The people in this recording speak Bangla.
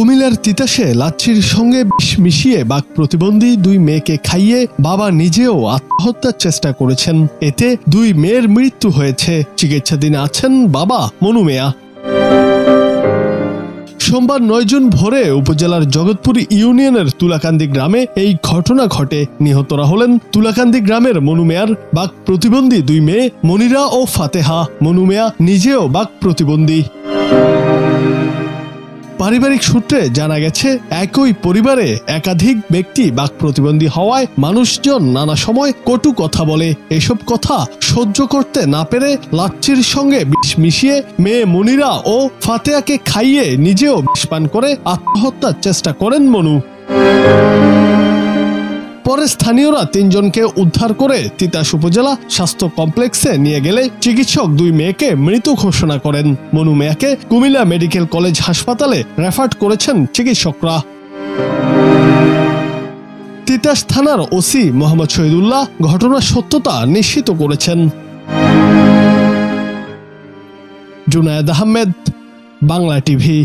কুমিল্লার তিতাসে লাচ্ছির সঙ্গে বিষ মিশিয়ে বাক প্রতিবন্ধী দুই মেয়েকে খাইয়ে বাবা নিজেও আত্মহত্যার চেষ্টা করেছেন। এতে দুই মেয়ের মৃত্যু হয়েছে। চিকিৎসাধীন আছেন বাবা মনু মিয়া। সোমবার 9 জুন ভোরে উপজেলার জগৎপুর ইউনিয়নের তুলাকান্দি গ্রামে এই ঘটনা ঘটে। নিহতরা হলেন তুলাকান্দি গ্রামের মনু মিয়ার বাক প্রতিবন্ধী দুই মেয়ে মনিরা ও ফাতেহা। মনু মিয়া নিজেও বাক প্রতিবন্ধী। পারিবারিক সূত্রে জানা গেছে, একই পরিবারে একাধিক ব্যক্তি বাক প্রতিবন্ধী হওয়ায় মানুষজন নানা সময় কটু কথা বলে। এসব কথা সহ্য করতে না পেরে লাচ্ছির সঙ্গে বিষ মিশিয়ে মেয়ে মনিরা ও ফাতেহাকে খাইয়ে নিজেও বিষ পান করে আত্মহত্যার চেষ্টা করেন মনু। পরে স্থানীয়রা 3 জনকে উদ্ধার করে তিতাস উপজেলা স্বাস্থ্য কমপ্লেক্সে নিয়ে গেলে চিকিৎসক দুই মেয়েকে মৃত ঘোষণা করেন। মনু মিয়াকে কুমিল্লা মেডিকেল কলেজ হাসপাতালে রেফার করেছেন চিকিৎসকরা। তিতাস থানার ওসি মোহাম্মদ শহীদুল্লাহ ঘটনার সত্যতা নিশ্চিত করেছেন। জুনায়েদ আহমেদ, বাংলা টিভি।